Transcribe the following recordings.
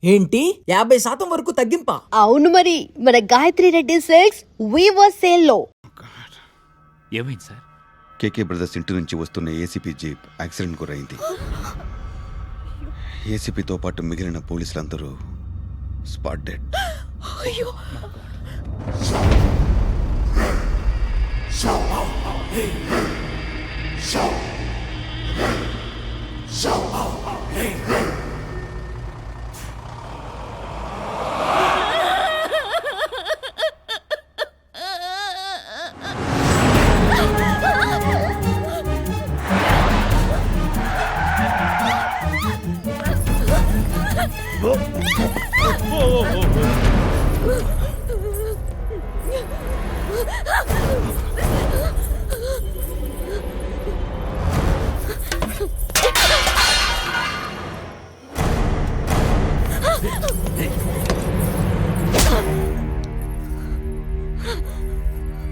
ఏంటి 50% వరకు తగ్గింపా? అవును మరి, మన Gayatri Reddy silks weaver sale లో. ఏమైంది సార్? కేకే బ్రదర్స్ ఇంటి నుంచి వస్తున్న ఏసీపీ జీప్ యాక్సిడెంట్ గురైంది. ఏసీపీతో పాటు మిగిలిన పోలీసులందరూ స్పాట్ డెడ్.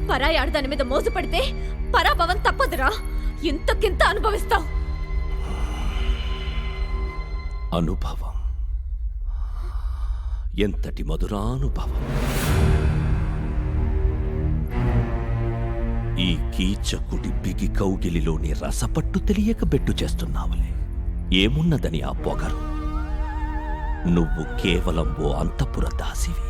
పరాయి ఆడదాని మీద మోసపడితే పరాభవం తప్పదురా. ఇంతకింత అనుభవిస్తావు. అనుభవం, ఎంతటి మధురానుభవం. ఈ కీచకుడి బిగి కౌగిలిలోని రసపట్టు తెలియక బెట్టు చేస్తున్నావులే. ఏమున్నదని ఆ పొగరు? నువ్వు కేవలం ఓ అంతఃపుర దాసివి.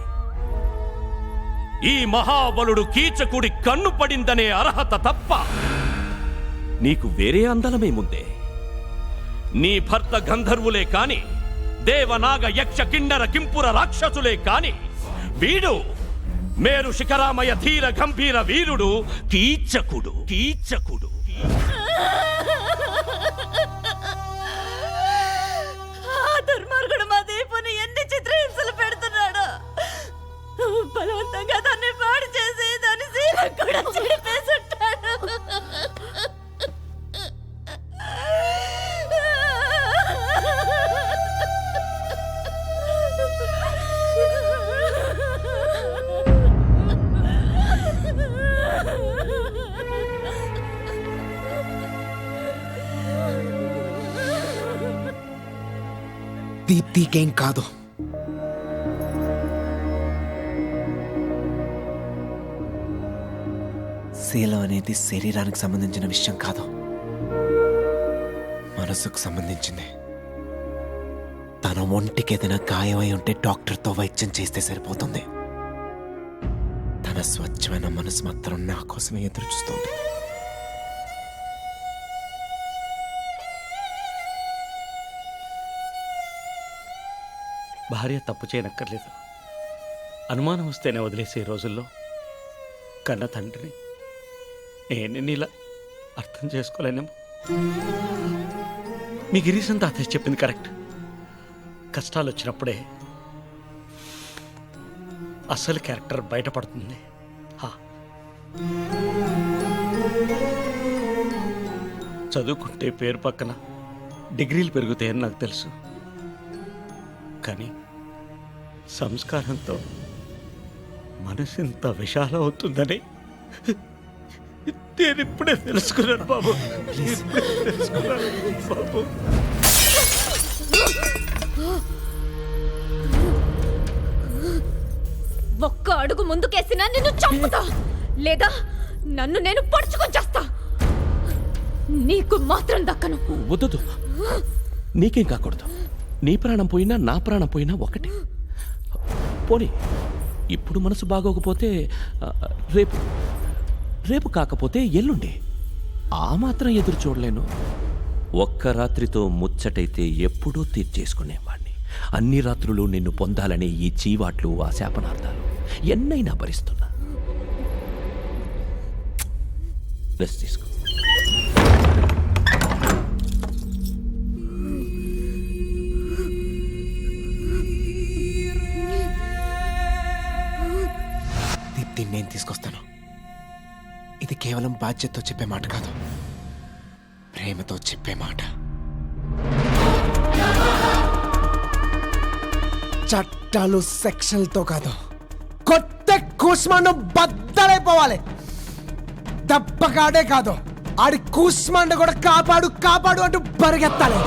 ఈ మహాబలుడు కీచకుడి కన్ను పడిందనే అర్హత తప్ప నీకు వేరే అందలమేముందే? నీ భర్త గంధర్వులే కాని, దేవనాగ యక్ష కిన్నర కింపుర రాక్షసులే కాని, వీడు మేరు శిఖరామయ ధీర గంభీర వీరుడు కీచకుడు. కీచకుడు దుర్మార్గుడు మా దీపుని ఎన్ని చిత్రహింసలు పెడుతున్నాడు. బలవంతంగా దాన్ని పాడు చేసి దాని శీలం కూడా చెడిపేసుంటాడు. దీప్తికేం కాదు. శీలం అనేది శరీరానికి సంబంధించిన విషయం కాదు, మనసుకు సంబంధించింది. తన ఒంటికి ఏదైనా గాయమై ఉంటే డాక్టర్తో వైద్యం చేస్తే సరిపోతుంది. తన స్వచ్ఛమైన మనసు మాత్రం నా కోసమే ఎదురు చూస్తుంది. భార్య తప్పు చేయనక్కర్లేదు. అనుమానం వస్తేనే వదిలేసే రోజుల్లో కన్న తండ్రిని నేను నీలా అర్థం చేసుకోలేనేమో. మీ గిరీశం తాతయ్య చెప్పింది కరెక్ట్. కష్టాలు వచ్చినప్పుడే అసలు క్యారెక్టర్ బయటపడుతుంది. చదువుకుంటే పేరు పక్కన డిగ్రీలు పెరుగుతాయని నాకు తెలుసు. కానీ సంస్కారంతో మనసు ఇంత విశాలం అవుతుందని నేను ఇప్పుడే తెలుసుకున్నాను బాబు. బాబు, ఒక్క అడుగు ముందుకేసినా నిన్ను చంపుతా, లేదా నన్ను నేను పొడుచుకొని చేస్తా. నీకు మాత్రం దక్కను. వద్దు, నీకేం కాకూడదు. నీ ప్రాణం పోయినా నా ప్రాణం పోయినా ఒకటి. పోనీ ఇప్పుడు మనసు బాగోకపోతే రేపు, రేపు కాకపోతే ఎల్లుండి. ఆ మాత్రం ఎదురు చూడలేను. ఒక్క రాత్రితో ముచ్చటైతే ఎప్పుడూ తీర్చేసుకునేవాణ్ణి. అన్ని రాత్రులు నిన్ను పొందాలనే ఈ చీవాట్లు, ఆ శాపనార్థాలు ఎన్నైనా భరిస్తున్నా. రెస్ట్ తీసుకో. దీన్ని నేను తీసుకొస్తాను. ఇది కేవలం బాధ్యతతో చెప్పే మాట కాదు, ప్రేమతో చెప్పే మాట. చట్టాలు సెక్షన్లతో కాదు, కొత్త కూస్మాండు బద్దలైపోవాలి. దెబ్బకాడే కాదు, ఆడి కూస్మాండు కూడా కాపాడు కాపాడు అంటూ పరిగెత్తాలి.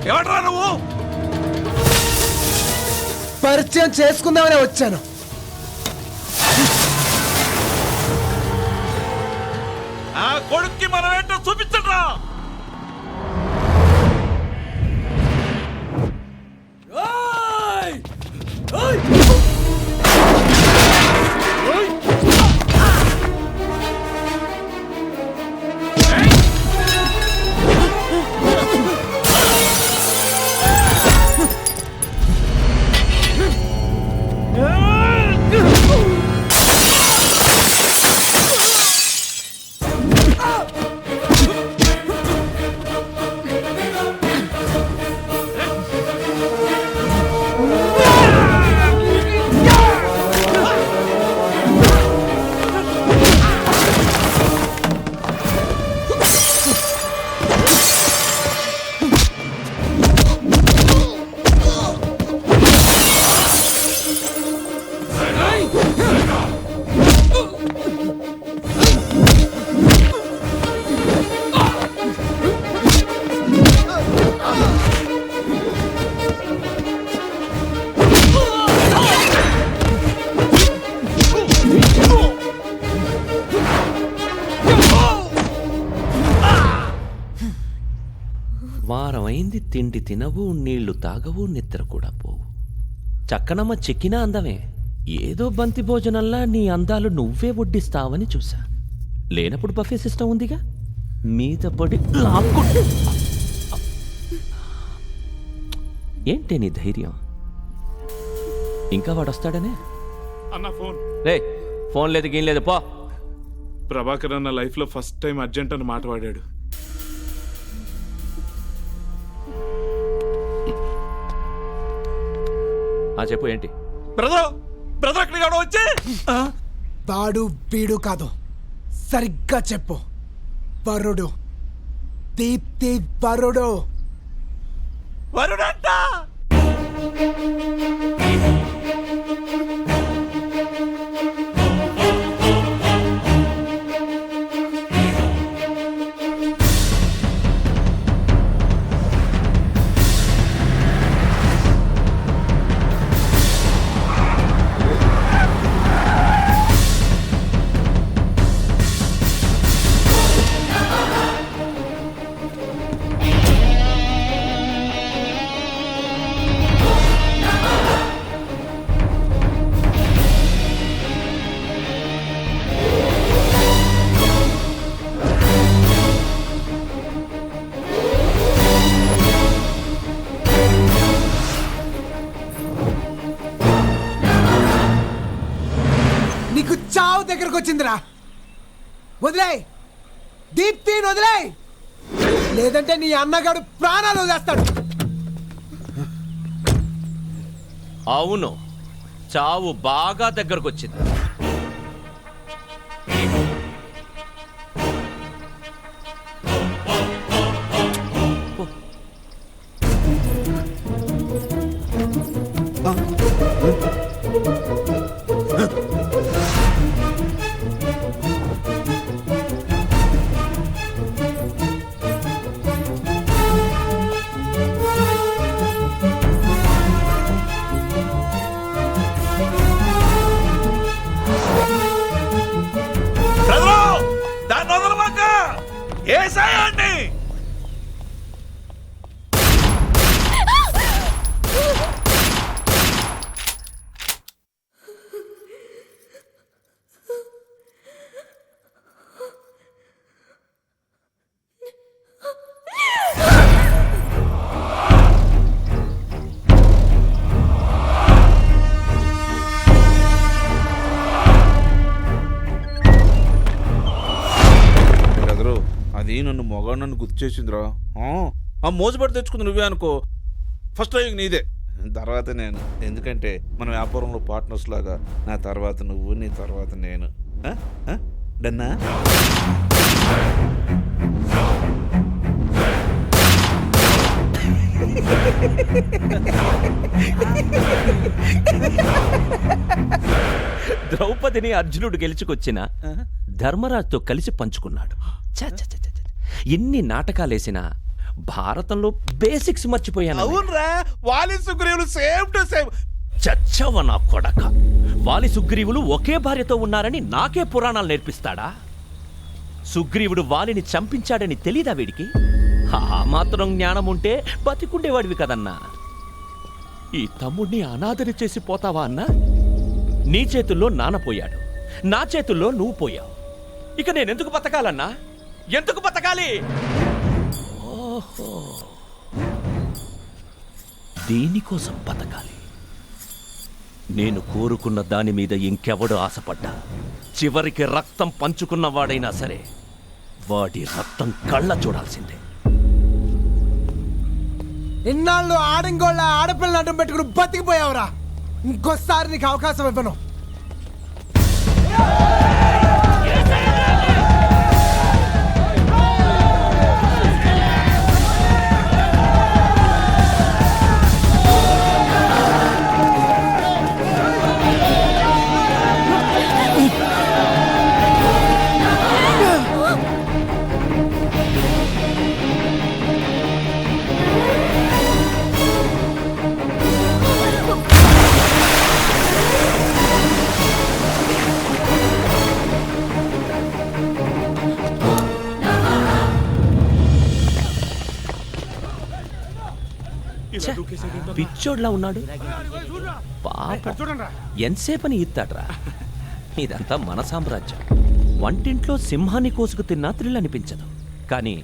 ఎవడ్రా నువ్వు? పరిచయం చేసుకుందామనే వచ్చాను. ఆ కొడుక్కి మనం ఏంటో చూపించడ్రా. వారమైంది తిండి తినవు, నీళ్లు తాగవు, నిద్ర కూడా పోవు. చక్కనమ్మ చెక్కినా అందమే. ఏదో బంతి భోజనంలా నీ అందాలు నువ్వే వడ్డిస్తావని చూసా. లేనప్పుడు బఫే సిస్టమ్ ఉందిగా, మీద పడి లాక్కుంటూ. ఏంటి నీ ధైర్యం? ఇంకా వాడొస్తాడనే? అన్న ఫోన్. రే, ఫోన్ లేదు గీన్ లేదు, పో. ప్రభాకర్ అన్న లైఫ్ లో ఫస్ట్ టైం అర్జెంట్ అని మాట వాడాడు. చెప్పు ఏంటి? బ్రదర్ బ్రదర్ అక్కడికి వచ్చే వాడు వీడు కాదు, సరిగ్గా చెప్పు. వరుడు, దీప్తి వరుడు. వరుడంట. నీకు చావు దగ్గరకు వచ్చిందిరా. వదిలేయ్, దీప్తిని వదిలేయ్, లేదంటే నీ అన్నగాడు ప్రాణాలు వదిలేస్తాడు. అవును, చావు బాగా దగ్గరకు వచ్చింది. ఏసాయండి. అది నన్ను మొగాడు నన్ను గుర్తు చేసిందిరా. ఆ మోసపడి తెచ్చుకుంది నువ్వే అనుకో. ఫస్ట్ డ్రైవింగ్ నీదే, తర్వాత నేను. ఎందుకంటే మన వ్యాపారంలో పార్ట్నర్స్ లాగా నా తర్వాత నువ్వు, నీ తర్వాత నేను. డన్నా? ద్రౌపదిని అర్జునుడు గెలుచుకొచ్చిన ధర్మరాజుతో కలిసి పంచుకున్నాడు. ఎన్ని నాటకాలేసినా భారతంలో బేసిక్స్ మర్చిపోయాను. అవునరా, వాలి సుగ్రీవులు సేమ్ టు సేమ్. చచ్చవ నా కొడక. వాలి సుగ్రీవులు ఒకే భార్యతో ఉన్నారని నాకే పురాణాలు నేర్పిస్తాడా? సుగ్రీవుడు వాలిని చంపించాడని తెలీదా వీడికి? ఆ మాత్రం జ్ఞానం ఉంటే బతికుండేవాడివి కదన్నా. ఈ తమ్ముడిని అనాథని చేసి పోతావా అన్నా? నీ చేతుల్లో నాన్న పోయాడు, నా చేతుల్లో నువ్వు పోయావు. ఇక నేనెందుకు బతకాలన్నా? ఎందుకు బతకాలి? ఓహో, దీనికోసం బతకాలి. నేను కోరుకున్న దాని మీద ఇంకెవడు ఆశపడ్డా చివరికి రక్తం పంచుకున్నవాడైనా సరే వాడి రక్తం కళ్ళ చూడాల్సిందే. ఇన్నాళ్ళు ఆడంగోళ్ళ ఆడపిల్లలు అడ్డం పెట్టుకుని బతికిపోయావురా. ఇంకోసారి నీకు అవకాశం ఇవ్వను. పిచ్చోడ్లా ఉన్నాడు పాప. ఎంతసేపని ఇస్తాడ్రా? ఇదంతా మన సామ్రాజ్యం. వంటింట్లో సింహాన్ని కోసుకు తిన్నా థ్రిల్ అనిపించదు, కానీ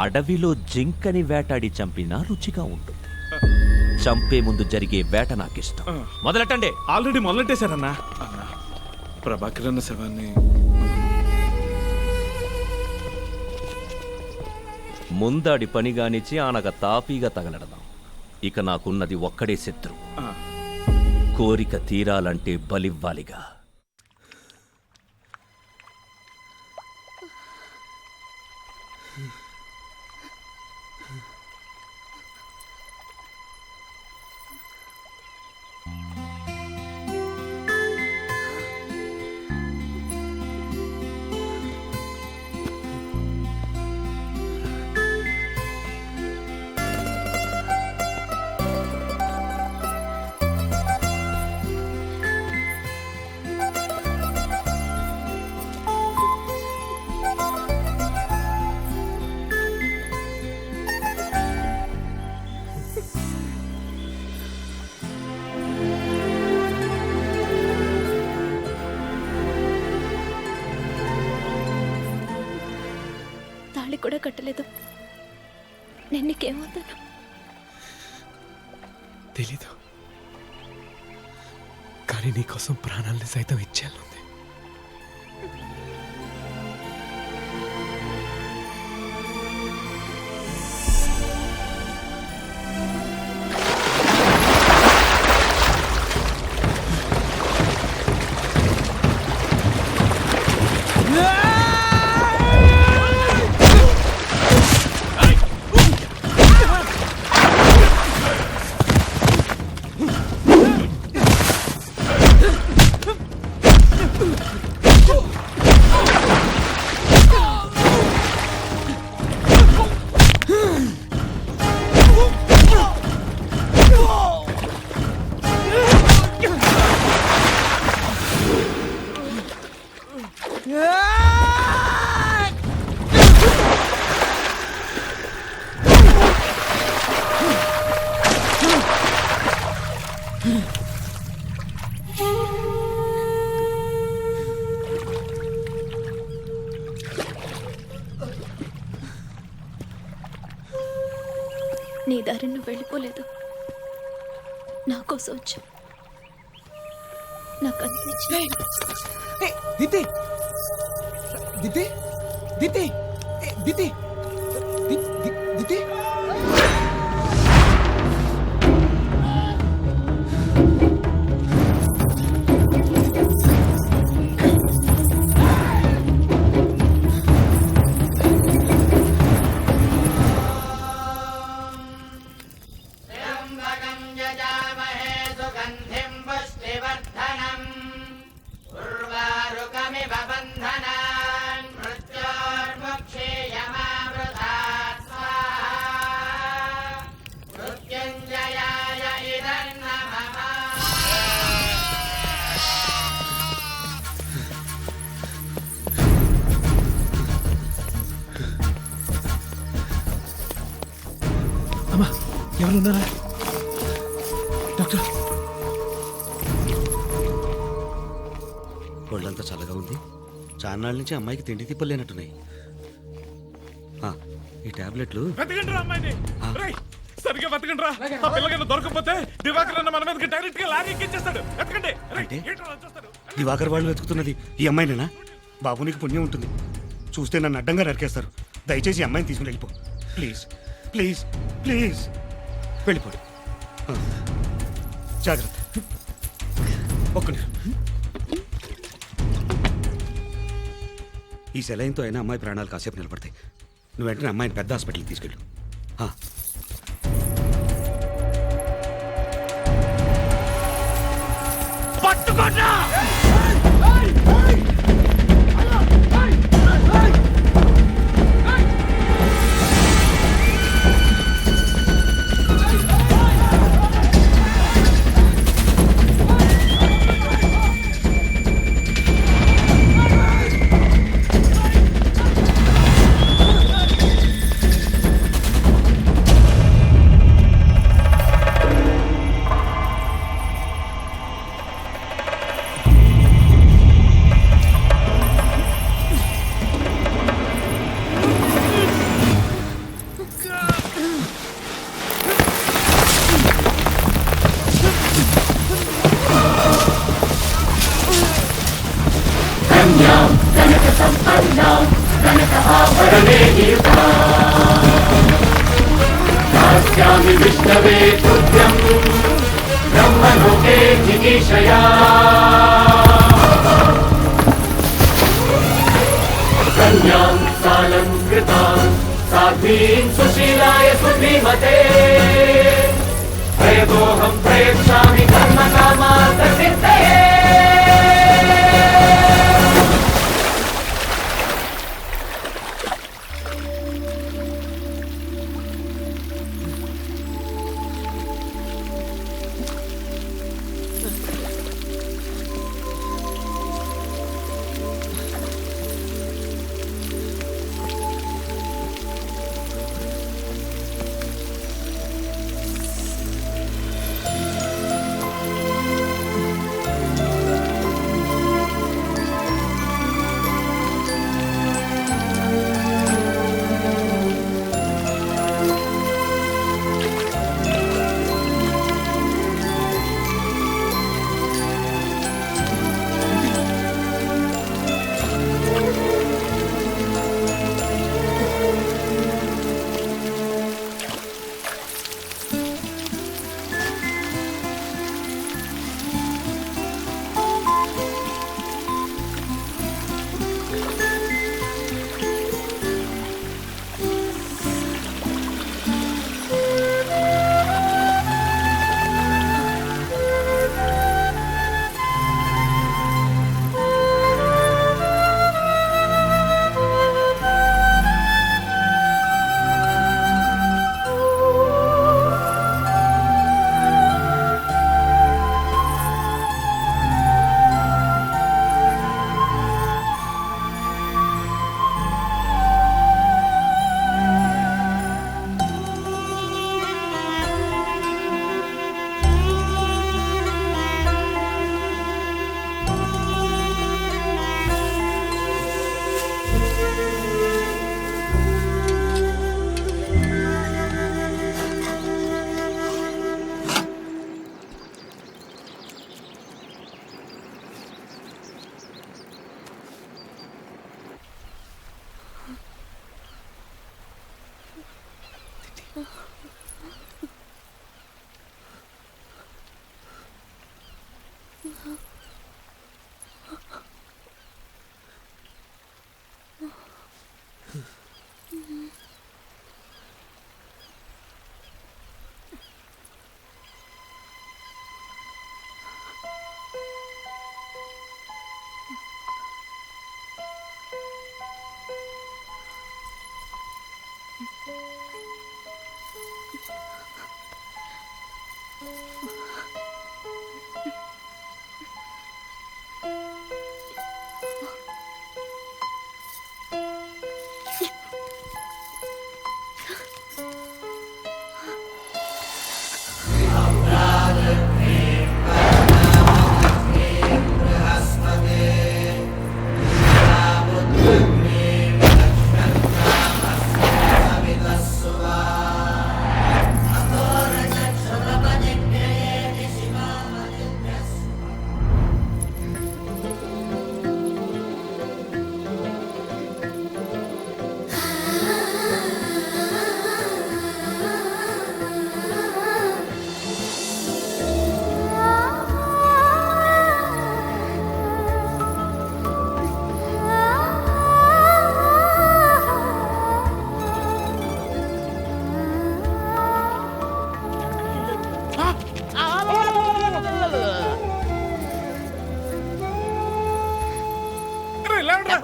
అడవిలో జింకని వేటాడి చంపినా రుచిగా ఉంటుంది. చంపే ముందు జరిగే వేట నాకిష్టం. మొదలెట్టండి. ఆల్రెడీ మొదలెట్టేశారన్నా. అన్నా, ప్రభాకర్ అన్న శవాన్ని ముందాడి పనిగానిచ్చి ఆనగ తాపీగా తగలడదాం. ఇక నాకున్నది ఒక్కడే శత్రు. కోరిక తీరాలంటే బలివ్వాలిగా. కూడా కట్టలేదు. నేను నీకేమవుతాను తెలీదు, కానీ నీకోసం ప్రాణాలని సైతం ఇచ్చేయాలి. నీ దారి నువ్వు వెళ్ళిపోలేదు, నా కోసం వచ్చా. నాకు అనిపించింది. దితి దితి దితి దితి దితి బంధనాన్ మృత్యోర్ముక్షేయమామృతాత్ స్వాహా. ఎవరున్నారా డాక్టర్? ఒళ్ళంతా చల్లగా ఉంది. చాన్నాళ్ళ నుంచి అమ్మాయికి తిండి తిప్పలేనట్టున్నాయి. ఈ టాబ్లెట్లు వెతకండి రా అమ్మాయిని. రేయ్, సరిగ్గా వెతకండి రా. ఆ పిల్లగాని దొరకకపోతే దివాకర్ అన్న మన మీదకి డైరెక్ట్ గా లారీ ఎక్కించేస్తాడు. వెతకండి. రేయ్, అంటే? ఏంట్రా అలా చూస్తారు? దివాకర్ వాళ్ళు వెతుకుతున్నది ఈ అమ్మాయినేనా? బాబు నీకు పుణ్యం ఉంటుంది. చూస్తే నన్ను అడ్డంగా నరికేస్తారు. దయచేసి ఈ అమ్మాయిని తీసుకుని వెళ్ళిపో. ప్లీజ్ ప్లీజ్ ప్లీజ్ వెళ్ళిపోడు. జాగ్రత్త. ఒక్క నిమిషం. ఈ సెలైన్తో అయినా అమ్మాయి ప్రాణాలు కాసేపు నిలబడతాయి. నువ్వు వెంటనే అమ్మాయిని పెద్ద హాస్పిటల్కి తీసుకెళ్ళు. పట్టుకోండ్రా.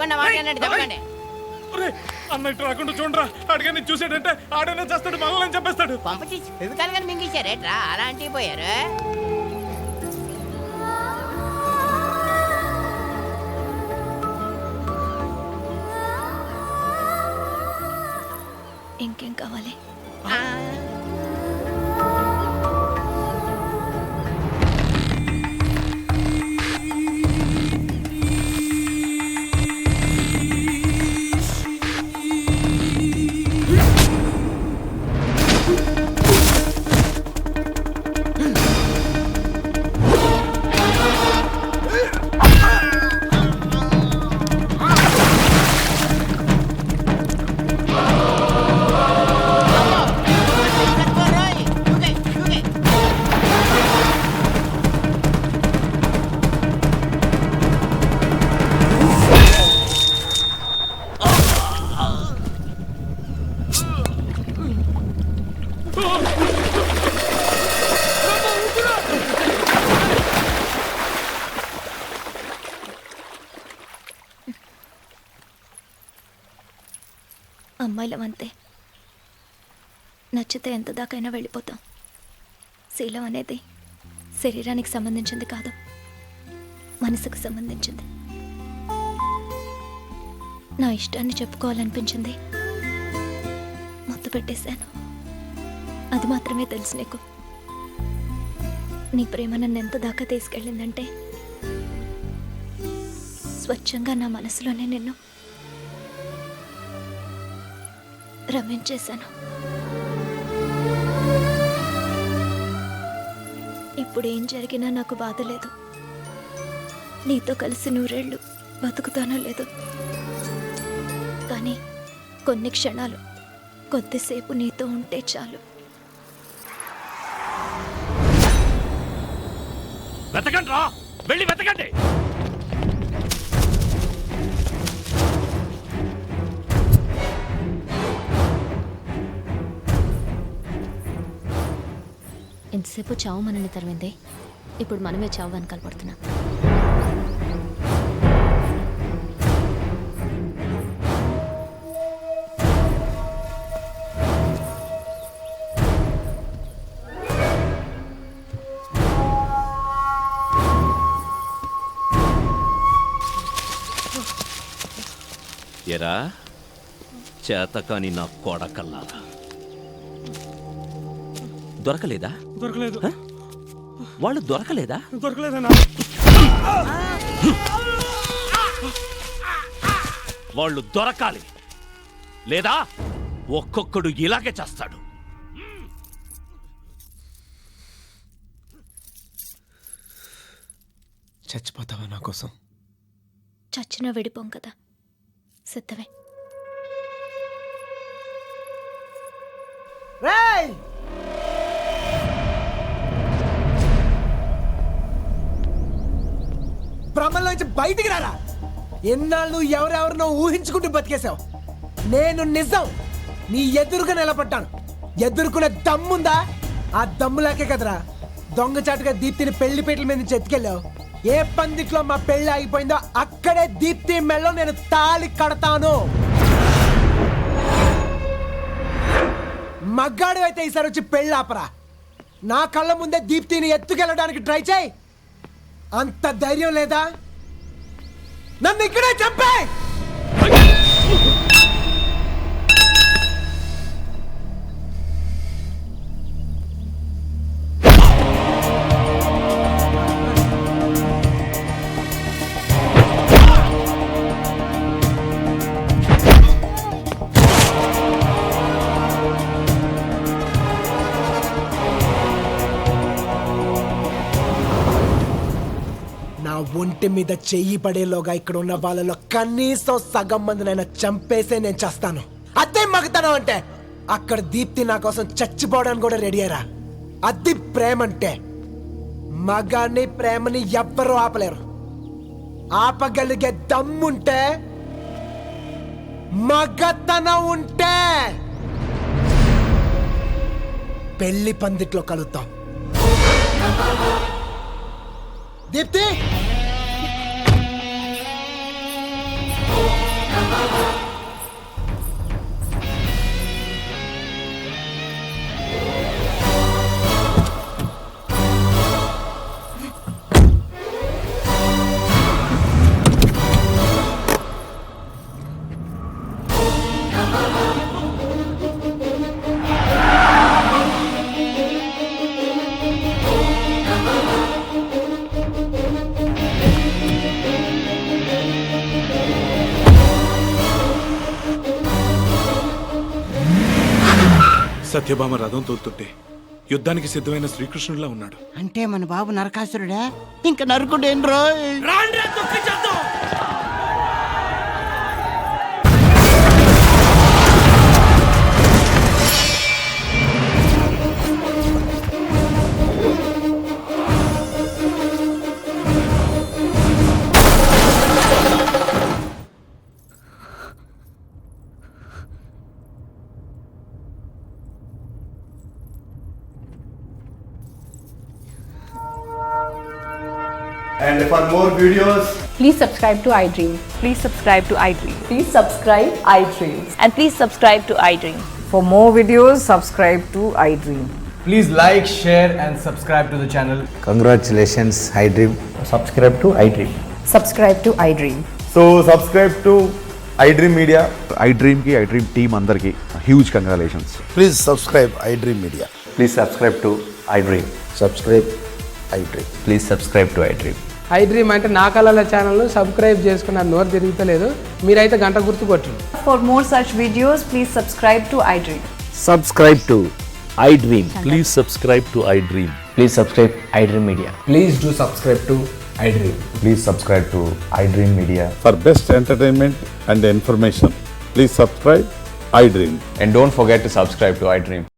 చెప్పకుండా మాట్లాడండి చెప్పండి. ఒరేయ్, అన్న ఇటు రాకుండా చూడరా. అడిగాని చూసాడంటే ఆడనే చేస్తాడు, మనల్ని చెప్పేస్తాడు. పంపించి ఫెవికాల్ గాని మింగేశారేట్రా అలా అంటే పోయారు. ఇంకేం కావాలి? అమ్మాయిలం అంతే, నచ్చితే ఎంత దాకైనా వెళ్ళిపోతాం. శీలం అనేది శరీరానికి సంబంధించింది కాదు, మనసుకు సంబంధించింది. నా ఇష్టాన్ని చెప్పుకోవాలనిపించింది, మొత్తం పెట్టేశాను. అది మాత్రమే తెలుసు నీకు. నీ ప్రేమ నన్ను ఎంత దాకా తీసుకెళ్ళిందంటే స్వచ్ఛంగా నా మనసులోనే నిన్ను రమించేశాను. ఇప్పుడు ఏం జరిగినా నాకు బాధ లేదు. నీతో కలిసి 100 ఏళ్ళు బతుకుతానో లేదు, కానీ కొన్ని క్షణాలు కొద్దిసేపు నీతో ఉంటే చాలు. వెతకండి రా, వెళ్ళి వెతకండి. ఎంతసేపు చావు మనల్ని తరిమిందే, ఇప్పుడు మనమే చావు వెనకాల పడుతున్నాం. ఎరా చేతకాని నా కొడకల్లారా, దొరకలేదా? దొరకలేదు. వాళ్ళు దొరకలేదా? దొరకలేదన్నా. వాళ్ళు దొరకాలి, లేదా ఒక్కొక్కడు ఇలాగే చేస్తాడు. చచ్చిపోతావా నా కోసం? చచ్చినా విడిపోం కదా, సిద్ధమే. రేయ్! భ్రమలోంచి బయటికి రారా. ఎన్నాళ్ళు ఎవరెవరినో ఊహించుకుంటూ బతికేశావు. నేను నిజం నీ ఎదురుగా నిలబడ్డాను. ఎదుర్కొనే దమ్ముందా? ఆ దమ్ములాకే కదరా దొంగచాటుగా దీప్తిని పెళ్లిపేటల మీద నుంచి ఎత్తుకెళ్ళావు. ఏ పందిట్లో మా పెళ్లి ఆగిపోయిందో అక్కడే దీప్తి మెళ్ళో నేను తాళి కడతాను. మగ్గాడు అయితే ఈసారి వచ్చి పెళ్ళి ఆపరా. నా కళ్ళ ముందే దీప్తిని ఎత్తుకెళ్ళడానికి ట్రై చేయి. అంత ధైర్యం లేదా? నన్ను ఇక్కడే చంపే. ఒంటి మీద చెయ్యి పడేలోగా ఇక్కడ ఉన్న వాళ్ళలో కనీసం సగం మందినైనా చంపేసే నేను చేస్తాను. అదే మగతనం అంటే. అక్కడ దీప్తి నా కోసం చచ్చిపోవడానికి కూడా రెడీ అయ్యారా. అది ప్రేమంటే. మగాన్ని ప్రేమని ఎవ్వరూ ఆపలేరు. ఆపగలిగే దమ్ముంటే, మగతనం ఉంటే పెళ్లి పందిట్లో కలుద్దాం. దీప్తి సత్యభామ రథం తోలుతుంటే యుద్ధానికి సిద్ధమైన శ్రీకృష్ణుడిలా ఉన్నాడు. అంటే మన బాబు నరకాసురుడా? ఇంకా నరుకుడేం రోయ్. And for more videos, Please subscribe to iDream. Please subscribe to iDream. Please subscribe iDream. And please subscribe to iDream. For more videos, subscribe to iDream. please like, share, and subscribe to the channel. Congratulations I dream. Subscribe to iDream. Subscribe to iDream. So subscribe to iDream Media. ఐ డ్రీమ్కి iDream team అందరికీ huge congratulations. Please subscribe iDream Media. Please subscribe to iDream. Subscribe iDream. Please subscribe to iDream. iDream అంటే నా కళల channel subscribe చేసుకున్న నోరు తిరుగుతలేదు. మీరైతే గంట గుర్తు కొట్టండి. For more such videos, please subscribe to iDream. Subscribe to iDream. Please subscribe to iDream. Please subscribe iDream Media. Please do subscribe to iDream. Please subscribe to I dream media. For best entertainment and information, please subscribe iDream. And don't forget to subscribe to iDream.